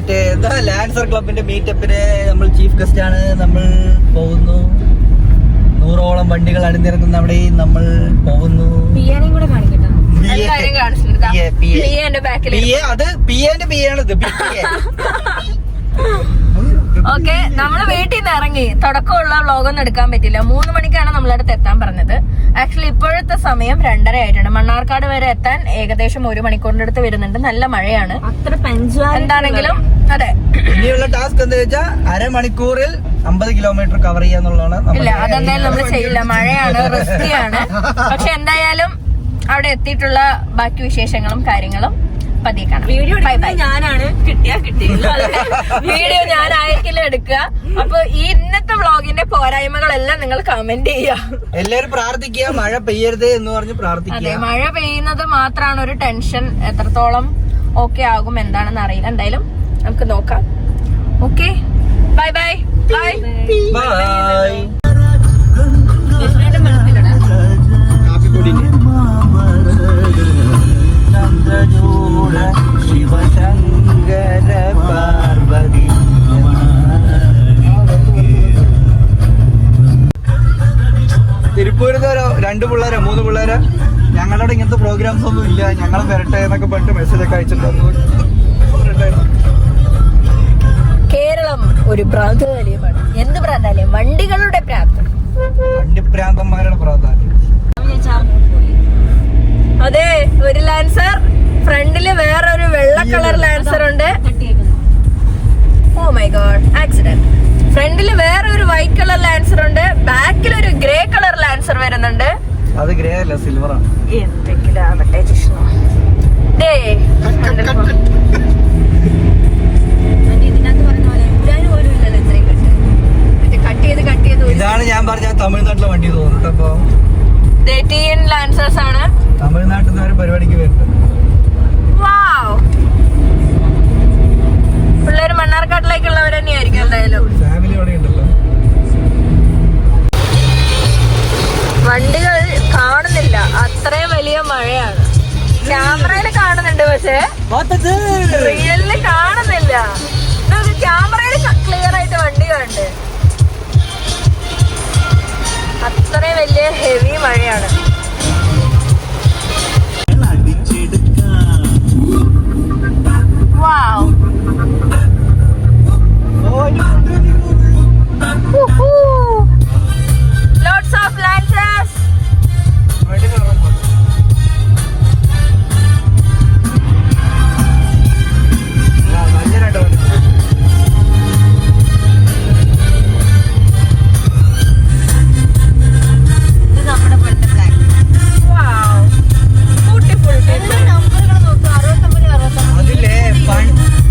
മറ്റേ എന്താ ലാൻസർ ക്ലബിന്റെ മീറ്റപ്പിന് നമ്മൾ ചീഫ് ഗസ്റ്റ് ആണ്. നമ്മൾ പോകുന്നു. 100ഓളം വണ്ടികൾ അണിനിരക്കുന്ന അവിടെ നമ്മൾ പോകുന്നു. ഓക്കെ, നമ്മള് വീട്ടിൽ നിന്ന് ഇറങ്ങി. തുടക്കമുള്ള വ്ളോഗൊന്നും എടുക്കാൻ പറ്റില്ല. 3 മണിക്കാണ് നമ്മളടുത്ത് എത്താൻ പറഞ്ഞത്. ആക്ച്വലി ഇപ്പോഴത്തെ സമയം 2:30 ആയിട്ടുണ്ട്. മണ്ണാർക്കാട് വരെ എത്താൻ ഏകദേശം 1 മണിക്കൂറിന്റെ അടുത്ത് വരുന്നുണ്ട്. നല്ല മഴയാണ്. അത്ര പഞ്ച്വാലിറ്റി എന്താണെങ്കിലും അതെ. ഇനിയുള്ള ടാസ്ക് എന്താ വെച്ചാൽ അരമണിക്കൂറിൽ 50 കിലോമീറ്റർ കവർ ചെയ്യാന്നുള്ളതാണ്. ഇല്ല, അതെന്തായാലും നമ്മൾ ചെയ്യില്ല. മഴയാണ്, റിസ്കിയാണ്. പക്ഷെ എന്തായാലും അവിടെ എത്തിയിട്ടുള്ള ബാക്കി വിശേഷങ്ങളും കാര്യങ്ങളും പതിയെ കാണാം. വീഡിയോ ഞാനാണ്, കിട്ടിയാ കിട്ടിയില്ല. വീഡിയോ ഞാനായിരിക്കില്ല എടുക്കുക. അപ്പൊ ഈ ഇന്നത്തെ വ്ളോഗിന്റെ പോരായ്മകളെല്ലാം നിങ്ങൾ കമന്റ് ചെയ്യുക. എല്ലാവരും പ്രാർത്ഥിക്കുക, മഴ പെയ്യരുത് എന്ന് പറഞ്ഞ് പ്രാർത്ഥിക്കുക. അതെ, മഴ പെയ്യുന്നത് മാത്രമാണ് ഒരു ടെൻഷൻ. എത്രത്തോളം ഓക്കെ ആകും എന്താണെന്ന് അറിയില്ല. എന്തായാലും നമുക്ക് നോക്കാം. Okay, bye bye bye bye. Shivashankara Parvathi. തിരുപ്പൂരിന്ന് 2 പിള്ളേരോ 3 പിള്ളേരോ ഞങ്ങളുടെ ഇങ്ങനത്തെ പ്രോഗ്രാംസ് ഒന്നും ഇല്ല, ഞങ്ങൾ വരട്ടെ എന്നൊക്കെ പറഞ്ഞിട്ട് മെസ്സേജ് ഒക്കെ അയച്ചിട്ടുണ്ടായിരുന്നു. കേരളം ഒരു ഭ്രാന്താലയമാണ്. എന്ത് ഭ്രാന്താലയം? വണ്ടികളുടെ പ്രാന്തം. വണ്ടിപ്രാന്തന്മാരുടെ പ്രാധാന്യം. അതെ, ഒരു ലാൻസർ, ഫ്രണ്ടില് വേറൊരു വെള്ള കളർ ലാൻസർ ഉണ്ട്. Oh my God, accident. ഫ്രണ്ടില് വേറൊരു വൈറ്റ് കളർ ലാൻസർ ഉണ്ട്. ബാക്കിൽ ഒരു ഗ്രേ കളർ ലാൻസർ വരുന്നുണ്ട്. അത് ഗ്രേ അല്ല, സിൽവർ ആണ്. എന്തെങ്കിലും ആവട്ടെ ജിഷ്ണു. ഇതാണ് ഞാൻ പറഞ്ഞ തമിഴ്നാട്ടിലെ വണ്ടി തോന്നുന്നു. അപ്പൊ ലാൻസേഴ്സ് ആണ്. തമിഴ്നാട്ടിൽ നിന്ന് ഒരു പരിപാടിക്ക് വരുന്നത്. പിള്ളേര് മണ്ണാർക്കാട്ടിലേക്കുള്ളവർ തന്നെയായിരിക്കും എന്തായാലും. ഫാമിലി അവിടെ ഉണ്ടല്ലോ. വണ്ടികൾ കാണുന്നില്ല, അത്രയും വലിയ മഴയാണ്. ക്യാമറയിൽ കാണുന്നുണ്ട്, പക്ഷേ റിയലില് കാണുന്നില്ല. ക്യാമറയിൽ ക്ലിയർ ആയിട്ട് വണ്ടികളുണ്ട്. അത്രയും വലിയ ഹെവി മഴയാണ്. Wow. Lots of lancers.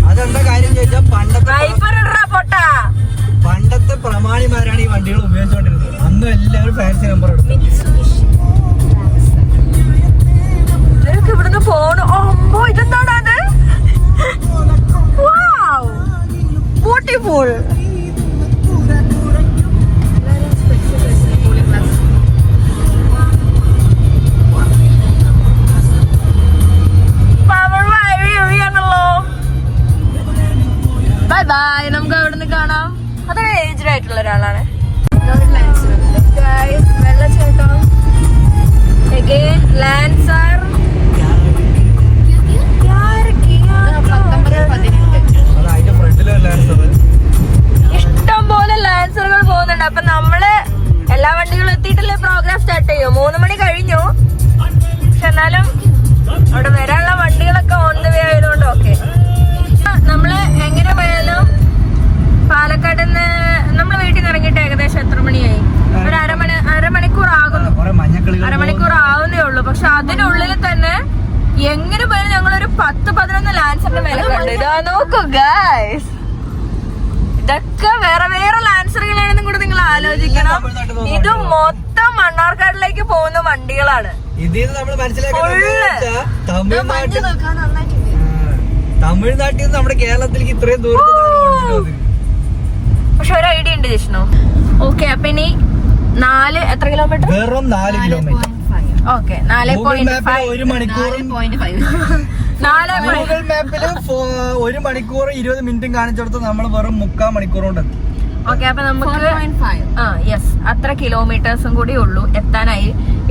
അതെന്താ കാര്യം ചോദിച്ചാൽ പണ്ടത്തെ പ്രമാണിമാരാണ് ഈ വണ്ടികൾ ഉപയോഗിച്ചുകൊണ്ടിരുന്നത്. അന്നും എല്ലാവരും ഫാൻസി നമ്പർ എടുത്തു. ഇവിടുന്ന് പോണു. ഓ, ഇതെന്താണ് അത്? ബ്യൂട്ടിഫുൾ. Bye bye. നമുക്ക് അവിടെ നിന്ന് കാണാം. അതൊരു ഏജ്ഡ് ആയിട്ടുള്ള ഒരാളാണ്. വെള്ളച്ചാട്ടം, അഗൈൻ ലാൻസർ. ഇഷ്ടം പോലെ ലാൻസറുകൾ പോകുന്നുണ്ട്. അപ്പൊ നമ്മള് എല്ലാ വണ്ടികളും എത്തിയിട്ടല്ലേ പ്രോഗ്രാം സ്റ്റാർട്ട് ചെയ്യും. 3 മണി കഴിഞ്ഞു. പക്ഷെ എന്നാലും അവിടെ വരാനുള്ള വണ്ടികളൊക്കെ ഓൺ ദ വേ ആയതുകൊണ്ട് ഓക്കെ. നമ്മള് എങ്ങനെ പോയാലും പാലക്കാട് നിന്ന് നമ്മള് വീട്ടിൽ നിന്ന് ഇറങ്ങിയിട്ട് ഏകദേശം എത്ര മണിയായി? ഒരു അരമണിക്കൂർ ആകുന്നു. അരമണിക്കൂർ ആവുന്നേ ഉള്ളൂ. പക്ഷെ അതിനുള്ളിൽ തന്നെ എങ്ങനെ പോയാലും ഞങ്ങളൊരു 10-11 ലാൻസറിന്റെ മേലെ കണ്ടു. ഇതാ നോക്കൂ ഗൈസ്, ഇതൊക്കെ വേറെ വേറെ ലാൻസറുകളാണെന്നും കൂടെ നിങ്ങൾ ആലോചിക്കണം. ഇത് മൊത്തം മണ്ണാർക്കാടിലേക്ക് പോകുന്ന വണ്ടികളാണ്. തമിഴ്നാട്ടിൽ നിന്ന് നമ്മുടെ കേരളത്തിലേക്ക് ഇത്രയും ദൂരം. പക്ഷെ ഒരു ഐഡിയ ഉണ്ട് ജിഷ്ണു. ഓക്കെ, അപ്പൊ ഇനി എത്ര കിലോമീറ്റർ? വെറും 4 കിലോമീറ്റർ. ഓക്കെ, 4.5. 1 മണിക്കൂറും ഗൂഗിൾ മാപ്പില് 1 മണിക്കൂർ 20 മിനിറ്റും കാണിച്ചെടുത്ത് നമ്മൾ വെറും 3/4 മണിക്കൂർ കൊണ്ട് എത്തി. ഓക്കെ, അപ്പൊ നമുക്ക് യെസ് അത്ര കിലോമീറ്റേഴ്സും കൂടി ഉള്ളൂ എത്താനായി.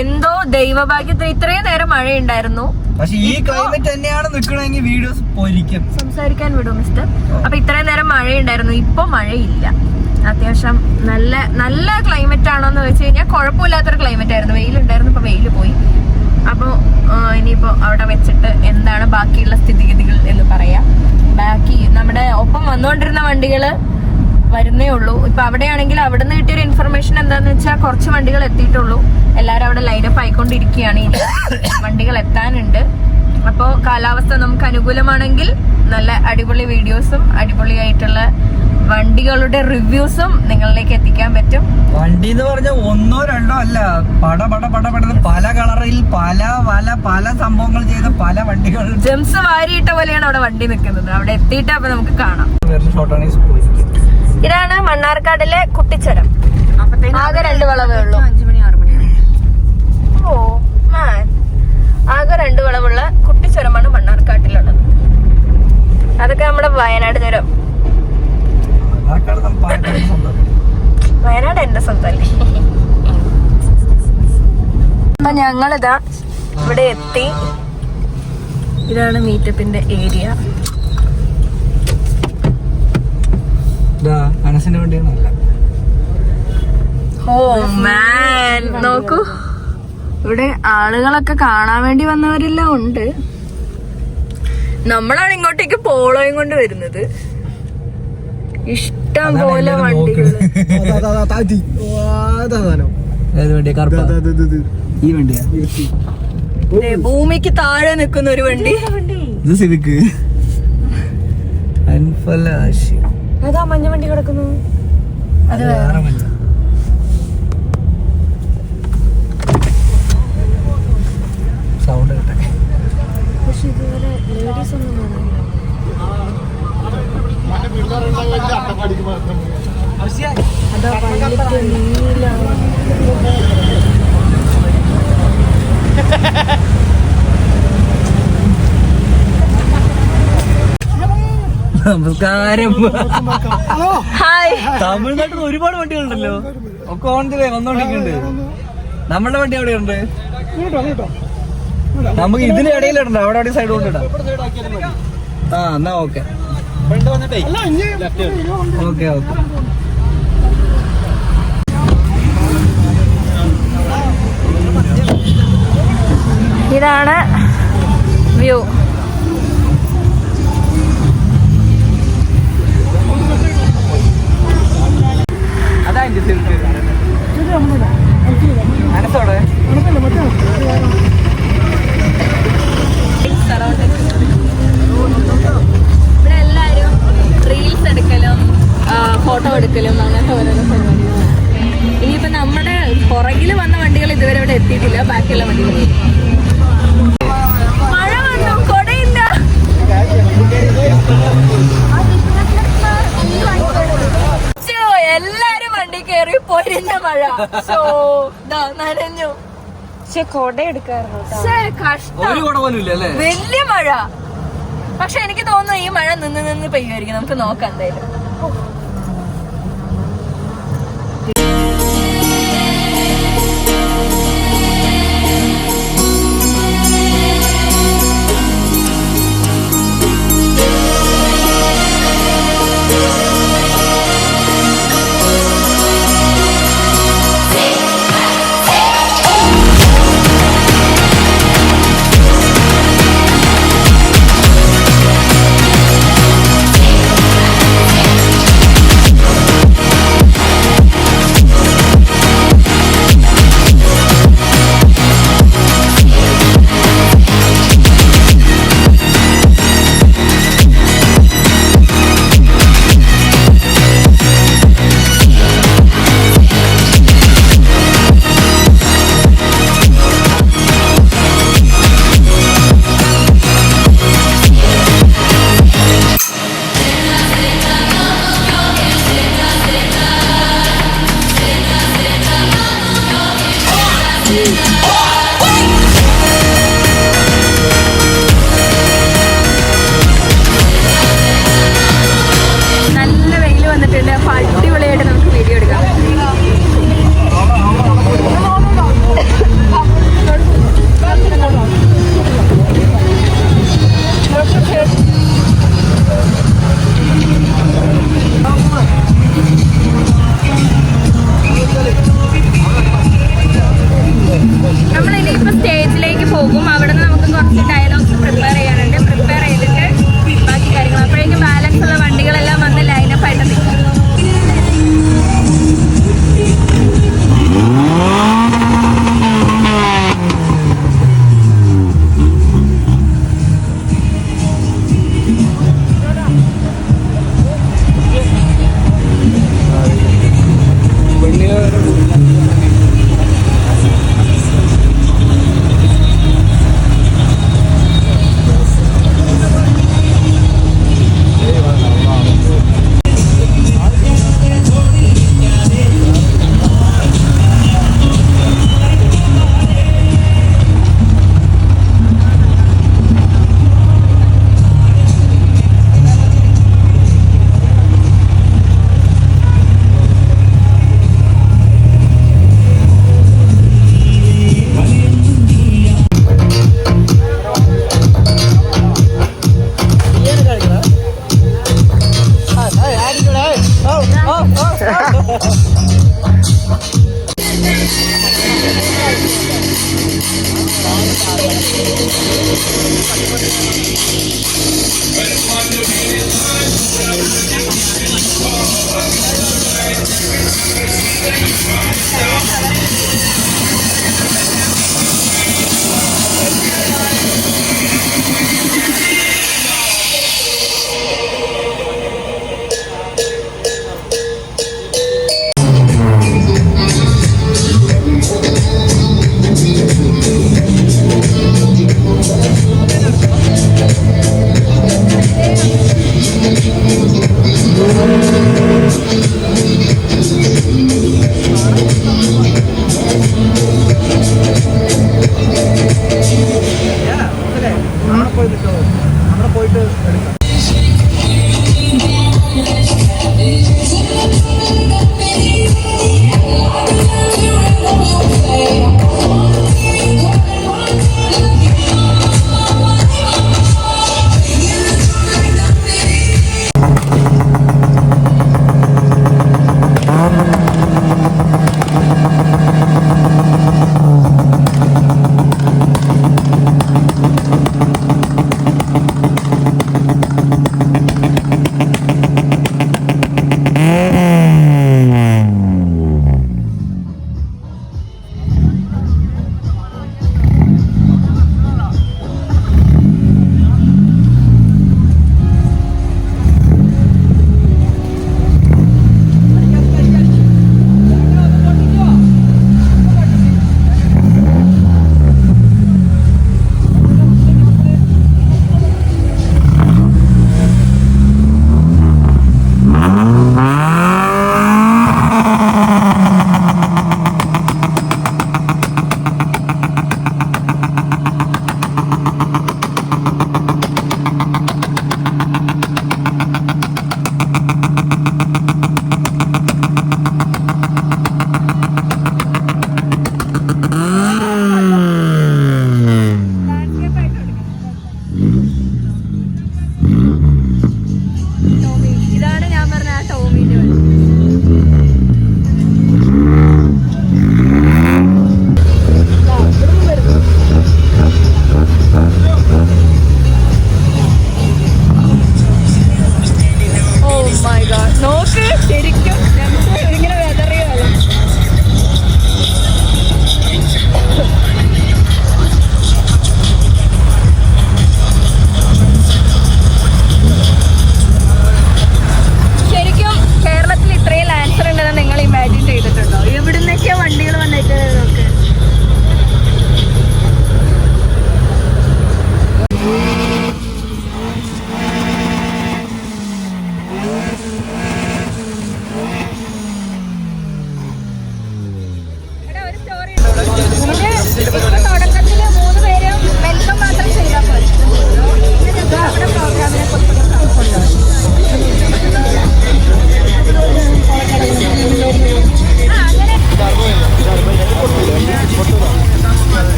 എന്തോ ദൈവഭാഗ്യത്തിന് ഇത്രയും നേരം മഴയുണ്ടായിരുന്നു. പക്ഷെ ഈ ക്ലൈമറ്റ് തന്നെയാണ് നിക്കണമെങ്കിൽ വീഡിയോസ് പൊരിക്കും. സംസാരിക്കാൻ വിടും മിസ്റ്റർ. അപ്പൊ ഇത്രയും നേരം മഴയുണ്ടായിരുന്നു, ഇപ്പൊ മഴയില്ല. അത്യാവശ്യം നല്ല നല്ല ക്ലൈമറ്റ് ആണോന്ന് വെച്ച് കഴിഞ്ഞാൽ കുഴപ്പമില്ലാത്തൊരു ക്ലൈമറ്റ് ആയിരുന്നു. വെയിലുണ്ടായിരുന്നു, ഇപ്പൊ വെയില് പോയി. അപ്പൊ ഇനിയിപ്പോ അവിടെ വെച്ചിട്ട് എന്താണ് ബാക്കിയുള്ള സ്ഥിതിഗതികൾ എന്ന് പറയാം. ബാക്കി നമ്മുടെ ഒപ്പം വന്നുകൊണ്ടിരുന്ന വണ്ടികള് വരുന്നേ ഉള്ളൂ. ഇപ്പൊ അവിടെയാണെങ്കിൽ അവിടെ നിന്ന് കിട്ടിയൊരു ഇൻഫർമേഷൻ എന്താന്ന് വെച്ചാൽ കുറച്ച് വണ്ടികൾ എത്തിയിട്ടുള്ളൂ. എല്ലാരും അവിടെ ലൈനപ്പ് ആയിക്കൊണ്ടിരിക്കുകയാണ്. ഇനി വണ്ടികൾ എത്താനുണ്ട്. അപ്പോ കാലാവസ്ഥ നമുക്ക് അനുകൂലമാണെങ്കിൽ നല്ല അടിപൊളി വീഡിയോസും അടിപൊളിയായിട്ടുള്ള വണ്ടികളുടെ റിവ്യൂസും നിങ്ങളിലേക്ക് എത്തിക്കാൻ പറ്റും. വണ്ടി എന്ന് പറഞ്ഞാൽ 1 2 അല്ല, പടപെടുന്ന പല കളറിൽ പല സംഭവങ്ങൾ ചെയ്ത പല വണ്ടികൾ. ജെംസ് വാരിയിട്ട പോലെയാണ് അവിടെ വണ്ടി നിൽക്കുന്നത്. അവിടെ എത്തിയിട്ട് അപ്പൊ നമുക്ക് കാണാം. ഇതാണ് മണ്ണാർക്കാടിലെ കുട്ടിച്ചരം. ആകെ 2 വളവേ ഉള്ളൂ. 5 മണി 6 മണി. ഓ മാൻ, ആകെ 2 വളവുള്ള കുട്ടിച്ചുരമാണ് മണ്ണാർക്കാട്ടിലുള്ളത്. അതൊക്കെ നമ്മുടെ വയനാട് ചുരം. വയനാട് എന്റെ സ്വന്തല്ലേ. അപ്പൊ ഞങ്ങളിതാ ഇവിടെ എത്തി. ഇതാണ് മീറ്റപ്പിന്റെ ഏരിയ. അനസിന്റെ വണ്ടിയൊന്നുമല്ല. ഓ മാൻ, നോക്കൂ, ഇവിടെ ആളുകളൊക്കെ കാണാൻ വേണ്ടി വന്നവരെല്ലാം ഉണ്ട്. നമ്മളാണ് ഇങ്ങോട്ടേക്ക് പോളോയും കൊണ്ട് വരുന്നത്. ഇഷ്ടം പോലെ വണ്ടികൾ. ഈ വണ്ടിയാ ഭൂമിക്ക് താഴെ നിൽക്കുന്ന ഒരു വണ്ടി. അതാ മഞ്ഞ വണ്ടി കിടക്കുന്നു. അത് സൗണ്ട് കേട്ടെ. പക്ഷെ ഇതുവരെ ലേഡീസ് ഒന്നും കാണാനില്ല. അതാ വണ്ടിക്ക് നീല. നമസ്കാരം. ഹായ്. തമിഴ്നാട്ടിൽ ഒരുപാട് വണ്ടികളുണ്ടല്ലോ. ഒക്കെ ഓൺ ദി വേ വന്നോണ്ടിരിക്കുന്നുണ്ട്. നമ്മളുടെ വണ്ടി എവിടെയുണ്ട്? നമുക്ക് ഇതിന് ഇടയിലിടണ്ട, അവിടെ സൈഡ് കൊണ്ടിടാം. ആ എന്നാ ഓക്കെ ഓക്കെ. ഇതാണ് വ്യൂ. അതാ മനസ്സോടെ ഇവിടെ എല്ലാരും റീൽസ് എടുക്കലും ഫോട്ടോ എടുക്കലും അങ്ങനത്തെ ഓരോരോ പരിപാടികളാണ്. ഇനിയിപ്പോ നമ്മുടെ പുറകില് വന്ന വണ്ടികൾ ഇതുവരെ ഇവിടെ എത്തിയിട്ടില്ല. ബാക്കിയുള്ള വണ്ടികൾ മഴ വന്നു, കൊടയില്ല. എല്ലാരും വണ്ടി കയറി പൊരിഞ്ഞ മഴ. നനഞ്ഞു. പക്ഷെ കൊട എടുക്കാറുണ്ട്. ഒരു കുട പോലും ഇല്ല അല്ലേ? വലിയ മഴ. പക്ഷെ എനിക്ക് തോന്നുന്നു ഈ മഴ നിന്ന് പെയ്യുമായിരിക്കും. നമുക്ക് നോക്കാം എന്തായാലും. പോകും. അവിടെ നിന്ന് നമുക്ക് കുറച്ച് ഡയലോഗ്സ് പ്രിപ്പയർ ചെയ്യാനുണ്ട്. പ്രിപ്പയർ ചെയ്തിട്ട് ബാക്കി കാര്യങ്ങൾ അപ്പോഴേക്കും ബാലൻസ് ഉള്ള വണ്ടികളെല്ലാം വന്ന് ലൈനപ്പ് ആയിട്ട് നിൽക്കും.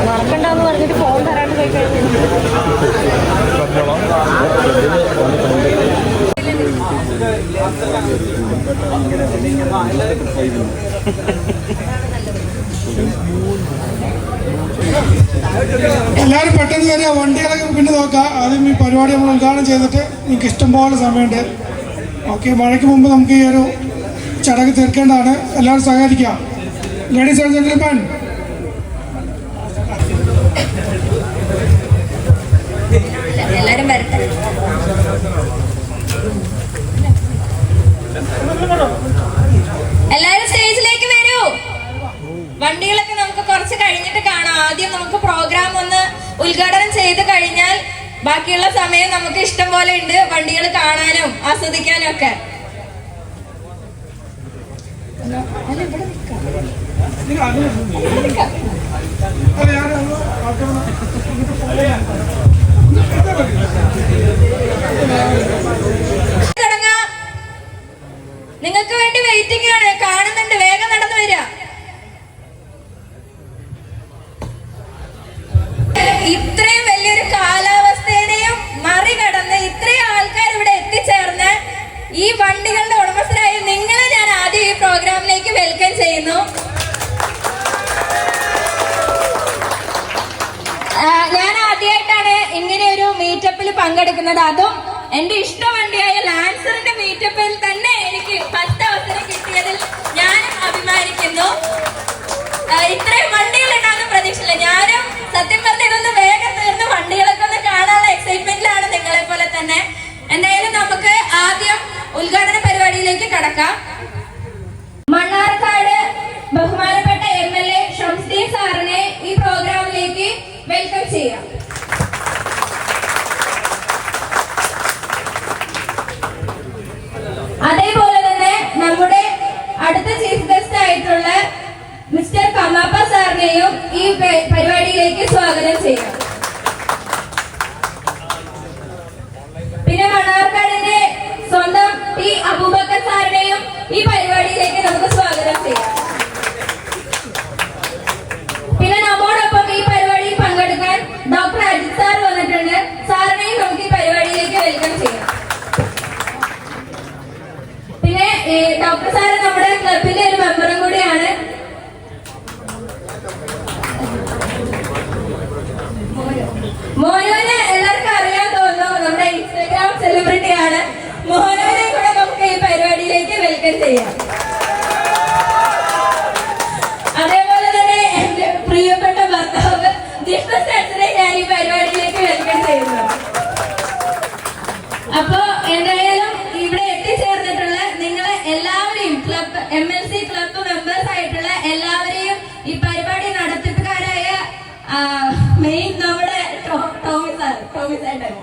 മറക്കണ്ടെന്ന് പറഞ്ഞിട്ട് ഫോൺ തരാണ്ട് പോയി കഴിഞ്ഞു. എല്ലാവരും പെട്ടെന്ന് വരിക, വണ്ടികളൊക്കെ പിന്നെ നോക്കാം. ആദ്യം ഈ പരിപാടി നമ്മൾ ഉദ്ഘാടനം ചെയ്തിട്ട് നിങ്ങൾക്ക് ഇഷ്ടംപോലെ സമയമുണ്ട്. ഓക്കെ, മഴയ്ക്ക് മുമ്പ് നമുക്ക് ഈ ഒരു ചടങ്ങ് തീർക്കേണ്ടതാണ്. എല്ലാവരും സഹകരിക്കാം. ലേഡീസ് ആൻഡ് ജെന്റിൽമാൻ, എല്ലാരും വരട്ടെ. എല്ലാരും സ്റ്റേജിലേക്ക് വരൂ. വണ്ടികളൊക്കെ നമുക്ക് കുറച്ച് കഴിഞ്ഞിട്ട് കാണാം. ആദ്യം നമുക്ക് പ്രോഗ്രാം ഒന്ന് ഉദ്ഘാടനം ചെയ്ത് കഴിഞ്ഞാൽ ബാക്കിയുള്ള സമയം നമുക്ക് ഇഷ്ടം പോലെ ഉണ്ട് വണ്ടികൾ കാണാനും ആസ്വദിക്കാനും ഒക്കെ. നിങ്ങൾക്ക് വേണ്ടി വെയിറ്റിംഗ് ആണ്, കാണുന്നുണ്ട്. വേഗം നടന്നു വരിക. ഇത്രയും വലിയൊരു കാലാവസ്ഥയെയും മറികടന്ന് ഇത്രയും ആൾക്കാർ ഇവിടെ എത്തിച്ചേർന്ന് ഈ വണ്ടികളുടെ ഉടമസ്ഥരായ നിങ്ങളെ ഞാൻ ആദ്യം ഈ പ്രോഗ്രാമിലേക്ക് വെൽക്കം ചെയ്യുന്നു. ഞാൻ ആദ്യമായിട്ടാണ് ഇങ്ങനെ ഒരു മീറ്റപ്പിൽ പങ്കെടുക്കുന്നത്. അതും എന്റെ ഇഷ്ട വണ്ടിയായ ലാൻസറിന്റെ മീറ്റപ്പിൽ തന്നെ എനിക്ക് 10 അവസരം കിട്ടിയതിൽ ഞാനും അഭിമാനിക്കുന്നു. ഇത്രയും വണ്ടികളുണ്ടാകുന്ന പ്രതീക്ഷയില്ല. ഞാനും സത്യം പറഞ്ഞ ഇതൊന്ന് വേഗം തീർന്ന് വണ്ടികളൊക്കെ ഒന്ന് കാണാനുള്ള എക്സൈറ്റ്മെന്റിലാണ് നിങ്ങളെ പോലെ തന്നെ. എന്തായാലും നമുക്ക് ആദ്യം ഉദ്ഘാടന പരിപാടിയിലേക്ക് കടക്കാം. മണ്ണാർക്കാട് ബഹുമാനപ്പെട്ട MLA ഷംസുദ്ദീൻ സാറിനെ ഈ പ്രോഗ്രാമിലേക്ക് വെൽക്കം ചെയ്യാം. അതേപോലെ തന്നെ നമ്മുടെ അടുത്ത ചീഫ് ഗസ്റ്റ് ആയിട്ടുള്ള മിസ്റ്റർ കമാപ്പ സാറിനെയും ഈ പരിപാടിയിലേക്ക് സ്വാഗതം ചെയ്യാം. പിന്നെ മണ്ണാർക്കാടിന്റെ സ്വന്തം ടി അബൂബക്കർ സാറിനെയും ഈ പരിപാടിയിലേക്ക് നമുക്ക് സ്വാഗതം ചെയ്യാം. പിന്നെ നമ്മോടൊപ്പം ഈ പരിപാടിയിൽ പങ്കെടുക്കാൻ ഡോക്ടർ അജിത് സാർ വന്നിട്ടുണ്ട്. സാറിനെയും നമുക്ക് ഈ പരിപാടിയിലേക്ക് വെൽക്കം ചെയ്യാം. പിന്നെ ഡോക്ടർ സാറ് നമ്മുടെ ക്ലബിന്റെ ഒരു മെമ്പറും കൂടിയാണ്. മോഹനെ എല്ലാവർക്കും അറിയാൻ തോന്നുന്നു, നമ്മുടെ ഇൻസ്റ്റാഗ്രാം സെലിബ്രിറ്റിയാണ്. മോഹനെ കൂടെ നമുക്ക് ഈ പരിപാടിയിലേക്ക് വെൽക്കം ചെയ്യാം. അതേപോലെ തന്നെ എന്റെ പ്രിയപ്പെട്ട ഭർത്താവ് ജിഷ്ണു ചേട്ടനെ ഞാൻ ഈ പരിപാടിയിലേക്ക് വെൽക്കം ചെയ്യുന്നു. അപ്പോ എന്തായാലും ഇവിടെ എത്തിച്ചേർന്നിട്ടുള്ള നിങ്ങളെ എല്ലാവരെയും ക്ലബ് MLC ക്ലബ് മെമ്പേഴ്സ് ആയിട്ടുള്ള എല്ലാവരെയും ഈ പരിപാടി നടത്തിപ്പുകാരായ മെയിൻ നമ്മുടെ ടോമി ചേട്ടൻ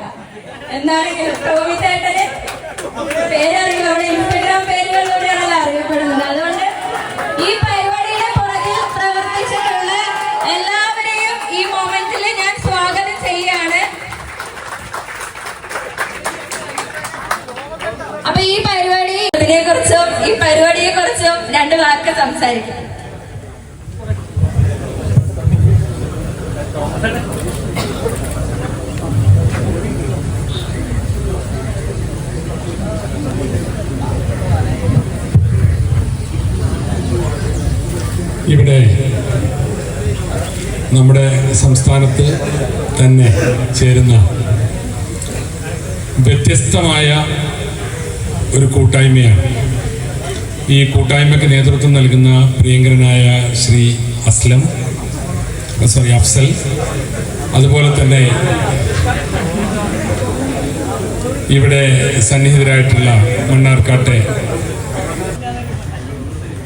എന്താണ് ടോമി ചേട്ടന് പേരറിയില്ല, നമ്മുടെ ഇൻസ്റ്റഗ്രാം പേരുകളിലൂടെയാണല്ലോ അറിയപ്പെടുന്നത്. അതുകൊണ്ട് ഈ പരിപാടിയുടെ പുറകിൽ പ്രവർത്തിച്ചിട്ടുള്ള എല്ലാവരെയും ഈ മൊമെന്റിൽ ഞാൻ സ്വാഗതം ചെയ്യാണ്. അപ്പൊ ഈ പരിപാടിയെ കുറിച്ചും 2 വാക്ക് സംസാരിക്കും. ഇവിടെ നമ്മുടെ സംസ്ഥാനത്ത് തന്നെ ചേരുന്ന വ്യത്യസ്തമായ ഒരു കൂട്ടായ്മയാണ്. ഈ കൂട്ടായ്മയ്ക്ക് നേതൃത്വം നൽകുന്ന പ്രിയങ്കരനായ ശ്രീ അഫ്സൽ, അതുപോലെ തന്നെ ഇവിടെ സന്നിഹിതരായിട്ടുള്ള മണ്ണാർക്കാട്ടെ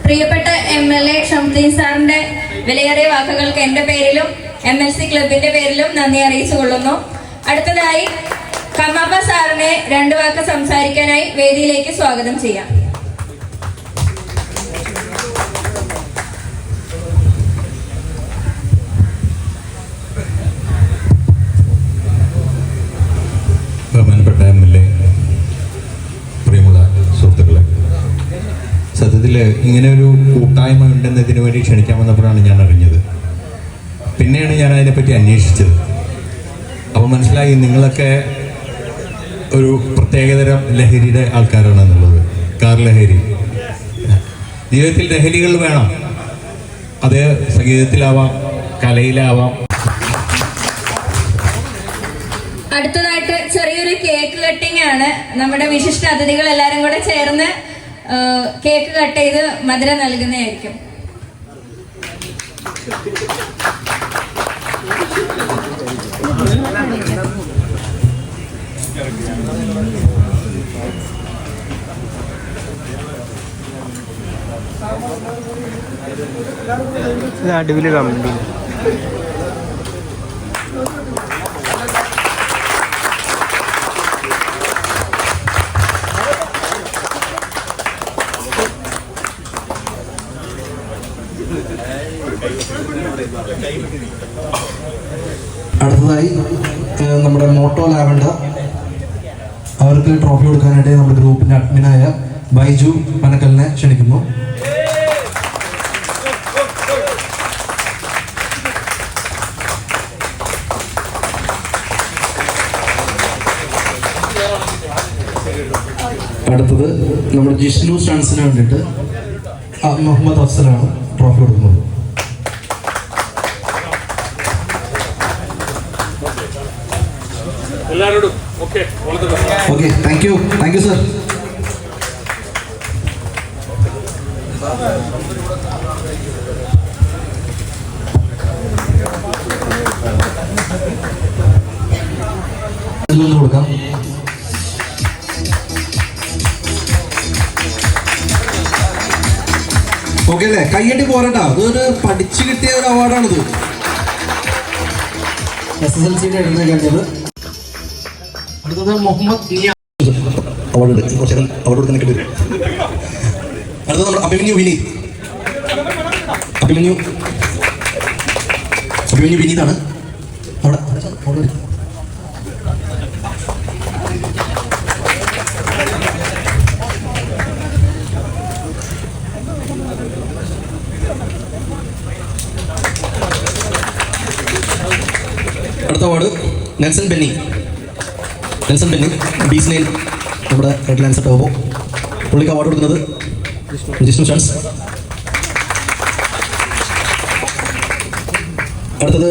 പ്രിയപ്പെട്ട MLA ഷംസുദ്ദീൻ സാറിന്റെ വിലയേറിയ വാക്കുകൾക്ക് എന്റെ പേരിലും MLC ക്ലബിന്റെ പേരിലും നന്ദി അറിയിച്ചു കൊള്ളുന്നു. അടുത്തതായി കമാപ്പ സാറിനെ 2 വാക്ക് സംസാരിക്കാനായി വേദിയിലേക്ക് സ്വാഗതം ചെയ്യാം. ബഹുമാനപ്പെട്ട MLA നാട്ടിൽ ഇങ്ങനെ ഒരു കൂട്ടായ്മ ഉണ്ടെന്ന് ഇതിനു വേണ്ടി ക്ഷണിക്കാൻ വന്നപ്പോഴാണ് ഞാൻ അറിഞ്ഞത്. പിന്നെയാണ് ഞാൻ അതിനെപ്പറ്റി അന്വേഷിച്ചത്. അപ്പോൾ മനസ്സിലായി നിങ്ങളൊക്കെ ഒരു പ്രത്യേകതരം ലഹരിയുടെ ആൾക്കാരാണെന്നുള്ളത്. കാർ ലഹരി. ജീവിതത്തിൽ ലഹരികൾ വേണം. അത് സംഗീതത്തിലാവാം, കലയിലാവാം. അടുത്തതായിട്ട് ചെറിയൊരു കേക്ക് കട്ടിംഗ് ആണ്. നമ്മുടെ വിശിഷ്ട അതിഥികൾ എല്ലാരും കൂടെ ചേർന്ന് കേക്ക് കട്ട് ചെയ്ത് മധുരം നൽകുന്നതായിരിക്കും. അടിപൊളി കമ്പനി. അടുത്തതായി നമ്മുടെ മോട്ടോ ലാവൻഡർ അവർക്ക് ട്രോഫി കൊടുക്കാനായിട്ട് നമ്മുടെ ഗ്രൂപ്പിന്റെ അഡ്മിനായ ബൈജു പനക്കലിനെ ക്ഷണിക്കുന്നു. അടുത്തത് നമ്മുടെ ജിഷ്ണു സ്റ്റൺസിന് വേണ്ടിയിട്ട് മുഹമ്മദ് അഫ്സലാണ് ട്രോഫി കൊടുക്കുന്നത്. Okay, thank you sir. കൊടുക്കാം. ഓക്കെ അല്ലേ? കയ്യട്ടി പോരട്ടാ, അതൊരു പഠിച്ചു കിട്ടിയ ഒരു അവാർഡാണിത്. SSLC-യുടെ എഴുതി കഴിഞ്ഞത്. അടുത്തത് മുഹമ്മദ് അവാർഡ് കൊടുക്കാനൊക്കെ വരും. അടുത്തത് നമ്മുടെ അഭിമന്യു വിനീതാണ് അവിടെ. അടുത്ത അവാർഡ് നെൽസൺ ബെന്നി B9 നമ്മുടെ റെഡ് ലാൻസർ ടോബോ. പുള്ളിക്ക് അവാർഡ് കൊടുക്കുന്നത് ജിഷ്ണു സ്റ്റൺസ്. അടുത്തത്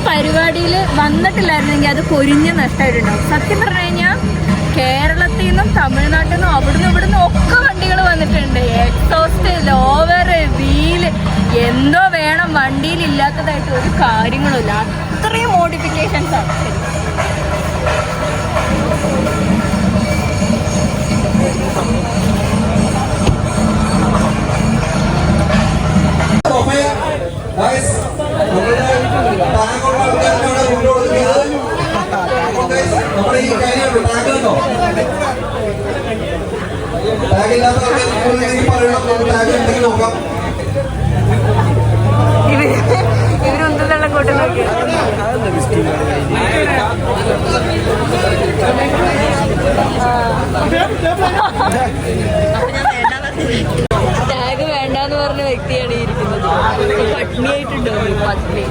പരിപാടിയിൽ വന്നിട്ടില്ലായിരുന്നെങ്കിൽ അത് പൊരിഞ്ഞ് നഷ്ടമായിട്ടുണ്ടാവും. സത്യം പറഞ്ഞു കഴിഞ്ഞാൽ കേരളത്തിൽ നിന്നും തമിഴ്നാട്ടിൽ നിന്നും അവിടുന്ന് ഇവിടുന്ന് ഒക്കെ വണ്ടികൾ വന്നിട്ടുണ്ട്. എക്സോസ്റ്റ്, ലോവർ, വീല്, എന്തോ വേണം വണ്ടിയിൽ ഇല്ലാത്തതായിട്ട് ഒരു കാര്യങ്ങളുമില്ല. അത്രയും മോഡിഫിക്കേഷൻസ് ആണ്. ഇവരൊന്നും കൂട്ടി നോക്കി ടാഗ് വേണ്ടാന്ന് പറഞ്ഞ വ്യക്തിയാണ് ഈ ഇരിക്കുന്നത്. പട്ടിണിയായിട്ടുണ്ടോ? പട്ടിണി.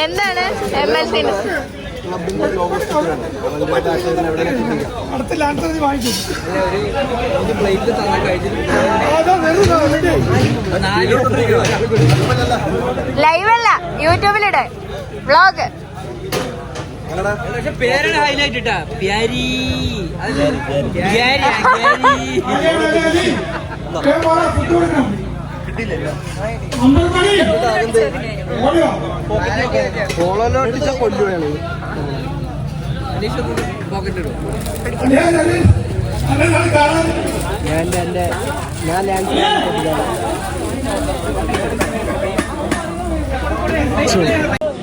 എന്താണ് MLC? ലൈവല്ല, യൂട്യൂബിലിട് വ്ളോഗ്. പേരാണ് ഹൈലൈറ്റ് ഇട്ടാ. പ്യാരി കൊല്ലുകയാണ്. പോക്കറ്റ് ഇടും. ഞാൻ ലാൻഡ്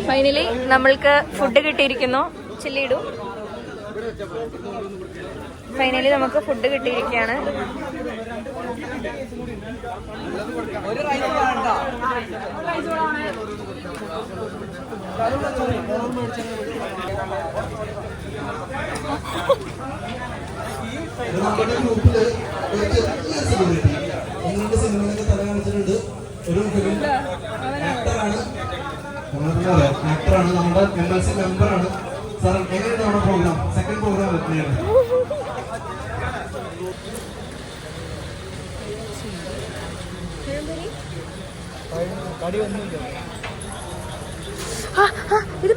ഫൈനലി നമ്മൾക്ക് ഫുഡ് കിട്ടിയിരിക്കുന്നു. ചില്ലിയിടൂ. ഫൈനലി നമുക്ക് ഫുഡ് കിട്ടിയിരിക്കുകയാണ്. നമ്മുടെ ഗ്രൂപ്പില് ഒരു ചെറിയ സെലിബ്രിറ്റി നിങ്ങളുടെ സിനിമയിലൊക്കെ തല കാണിച്ചിട്ടുണ്ട്. ഒരു ഫിലിം ആക്ടറാണ്, നമ്മുടെ MLC മെമ്പറാണ്. സാർ എങ്ങനെയാണ് നമ്മുടെ പ്രോഗ്രാം? സെക്കൻഡ് പ്രോഗ്രാം എത്രയാണ്? ഇത്